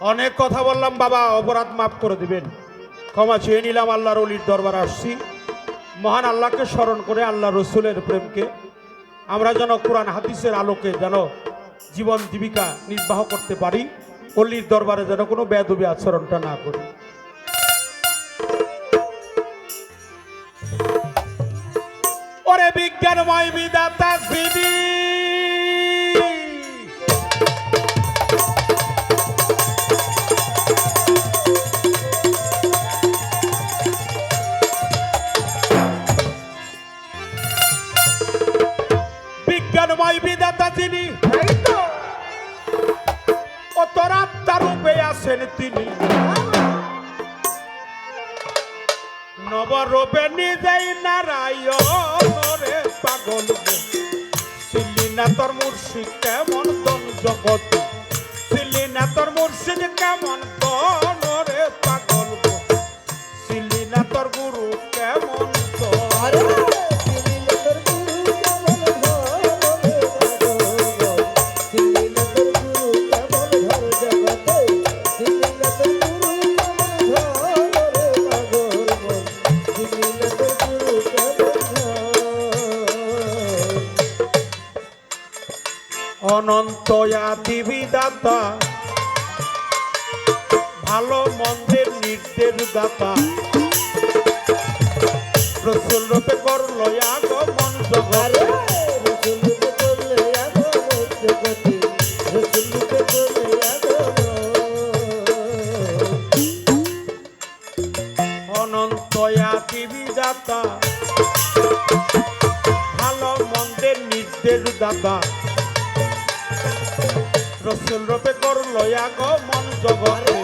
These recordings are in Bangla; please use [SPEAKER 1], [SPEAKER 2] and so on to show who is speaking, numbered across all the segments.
[SPEAKER 1] অনেক কথা বললাম বাবা, অপরাধ মাফ করে দিবেন, ক্ষমা চেয়ে নিলাম। আল্লাহর ওলির দরবারে আসছি মহান আল্লাহকে স্মরণ করে, আল্লাহ রসুলের প্রেমকে আমরা যেন কোরআন হাদিসের আলোকে যেন জীবন জীবিকা নির্বাহ করতে পারি, অলির দরবারে যেন কোনো বেয়াদবি আচরণটা না করি। ওরে বিজ্ঞানময় বিধাতা শ্রী বিজ্ঞানময় বিধাতা যিনি, অতরাত্মার রূপে আছেন তিনি, নবরূপে নিজেই নারায়ণ রে পাগল ছিলি না তোর মুর্শিদ কেমন দন জগৎ, ছিলি না তোর মুর্শিদ কেমন দন রে পাগল, ছিলি না তোর গুরু কেমন দন। অনন্ত আদি বিধাতা, ভালো মন্দের নির্দেশ দাতা, রসুল রূপে করল আগমন জগতে, অনন্ত আদি বিধাতা, ভালো মন্দের নির্দেশ দাতা, রসুল রূপে করল আগমন জগতে,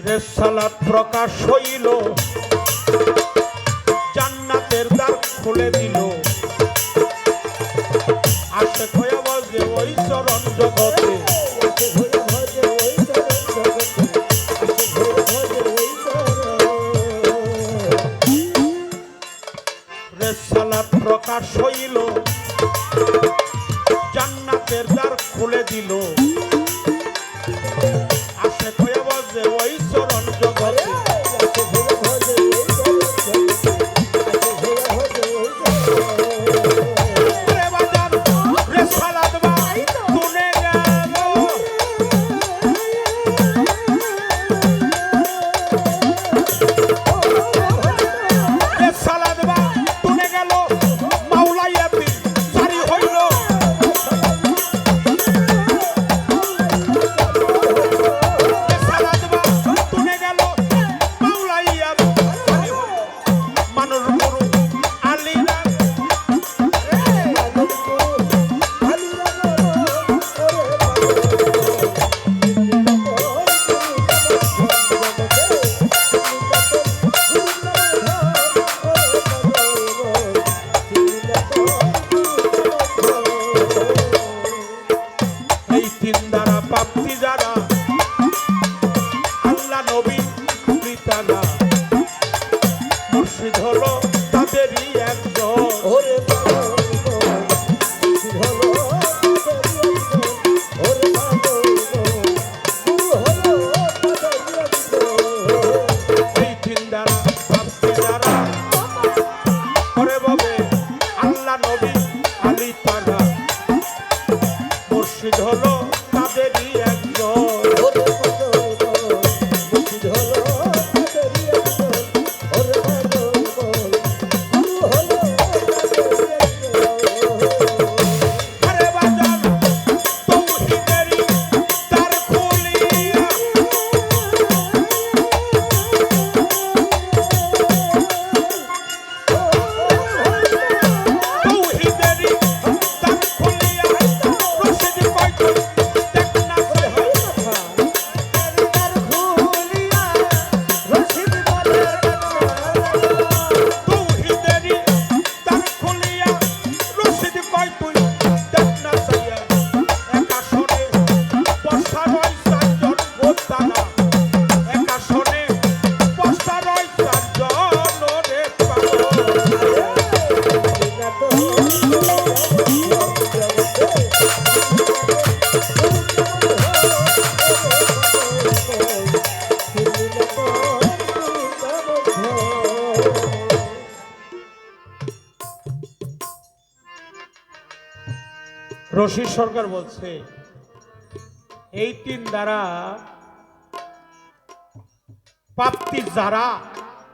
[SPEAKER 1] রেসালাত প্রকাশ হইল, জান্নাতের দ্বার খুলে দিল, আশেক হয়ে বসে ওই চরণ জগতে, রেসালাত প্রকাশ হইল, জান্নাতের দ্বার খুলে দিল, আশেক হয়ে বসে ওই চরণ জগতে। মুর্শিদ হলো তাদেরই একজন, এই তিন দ্বারা ভাবতে যারা করে বলে আল্লাহ নবী আলী তালা, মুর্শিদ হলো তাদেরই একজন
[SPEAKER 2] ওরে পাগল বল মুর্শিদ হলো তাদেরই একজন ওরে পাগল বল গুরু হলো তাদেরই একজন
[SPEAKER 1] আরে বাজান তৌহিদেরই দ্বার খুলিয়া তৌহিদেরই দ্বার খুলিয়া রশিদ কয়তো দেখ না সহে
[SPEAKER 2] তার খুলিয়া রশিদ বলে
[SPEAKER 1] তৌহিদেরই দ্বার খুলিয়া রশিদ কয়তো দেখ না সহে একা শোনে বসা রয় চারজন গোদানা একা শোনে বসা রয় চারজন রে পাগল
[SPEAKER 2] না তো
[SPEAKER 1] রশিদ সরকার বলছে এই তিন দ্বারা প্রাপ্তি যারা